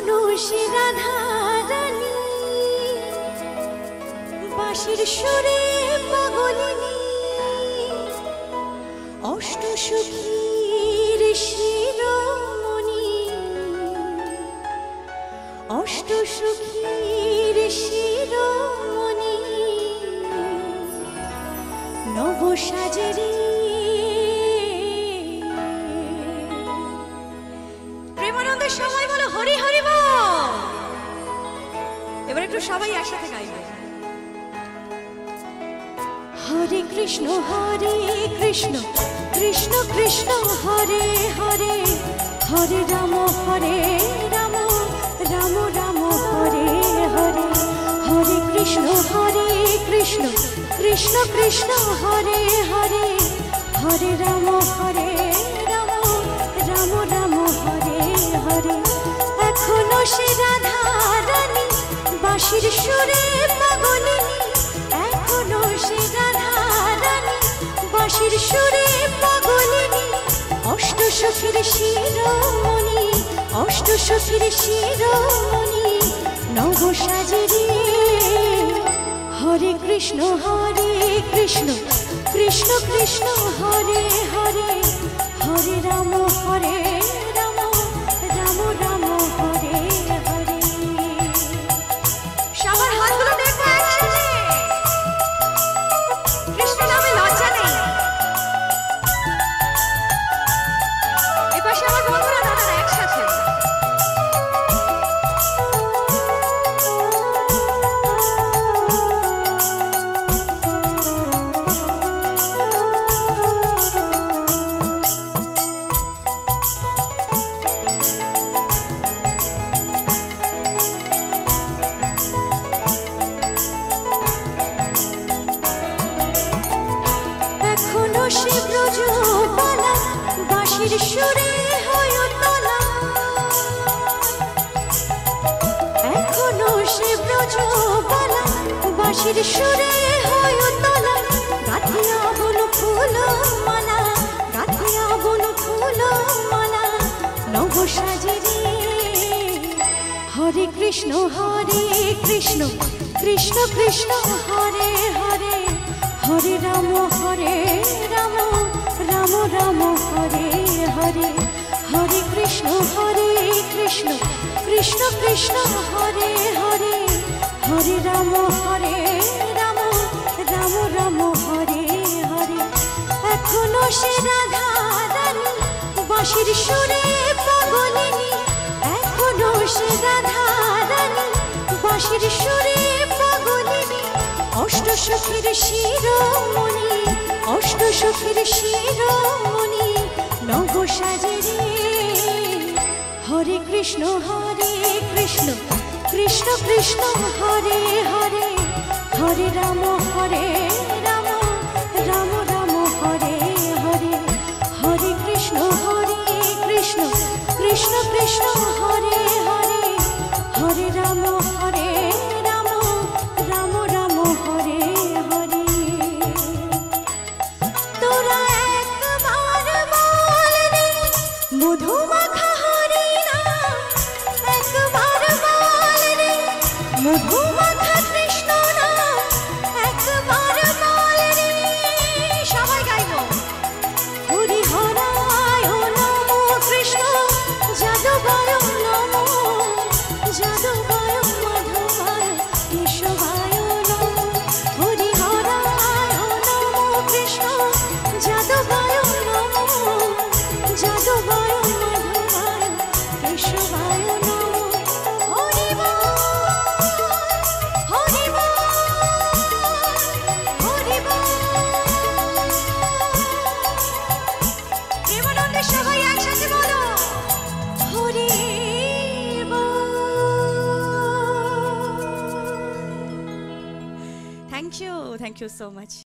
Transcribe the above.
এখনো সে রাধা রানী বাঁশির সুরে পাগলিনী অষ্টসখীর শিরোমণি অষ্টসখীর শিরোমণি নবসাজেরি প্রেমানন্দের সবাই বলো হরি হরি বল। এবার একটু সবাই একসাথে গাইবে। হরে কৃষ্ণ কৃষ্ণ কৃষ্ণ হরে হরে হরে রাম রাম রাম হরে হরে হরে কৃষ্ণ কৃষ্ণ কৃষ্ণ হরে হরে হরে রাম রাম রাম হরে হরে। এখনো সে রাধা রানী বাঁশির সুরে পাগলিনী এখনো সে রাধা রানী বাঁশির সুরে পাগলিনী অষ্টসখীর শিরোমণি অষ্টসখীর শিরোমণি নবসাজেরি। হরে কৃষ্ণ কৃষ্ণ কৃষ্ণ হরে হরে হরে রাম রাম রাম হরে হরে। সবার হাতগুলো দেখো একসাথে। কৃষ্ণ নামে লজ্জা নেই। এপাশে আমার বন্ধুরা দাদারা একসাথে। সে ব্রজবালা বাঁশির সুরে হয় তোলা এখনো সে ব্রজবালা বাঁশির সুরে হয় তোলা গাঁথিয়া বনু ফুল মালা গাঁথিয়া বনু ফুল মালা নবসাজেরি। হরে কৃষ্ণ কৃষ্ণ কৃষ্ণ হরে হরে হরে রাম রাম রাম হরে হরে হরে কৃষ্ণ কৃষ্ণ হরে হরে হরে রাম রাম রাম হরে হরে। এখনো সে রাধা রানী বাঁশির সুরে পাগলিনী এখনো সে রাধা রানী বাঁশির সুরে পাগলিনী অষ্টসখীর শিরোমণি অষ্টসখীর শিরোমণি নবসাজেরি। হরে কৃষ্ণ কৃষ্ণ হরে হরে হরে রাম রাম রাম হরে হরে হরে কৃষ্ণ কৃষ্ণ হরে হরে হরে রাম রাম রাম হরে হরে। তোরা একবার বল রে মধুমাখা হরি নাম একবার বল রে মধুমাখা কৃষ্ণ নাম একবার বল রে। সবাই গাইব। হরি হরায় নমো কৃষ্ণ যাদবায় নমো যাদবায় মাধবায় কেশবায় নমো হরি হরায় নমো কৃষ্ণ যাদবায় নমো যাদবায় মাধবায় কেশবায় নমো হরি বল হরি বল হরি বল। প্রেমানন্দের সবাই একসাথে বলো হরি বল। Thank you so much.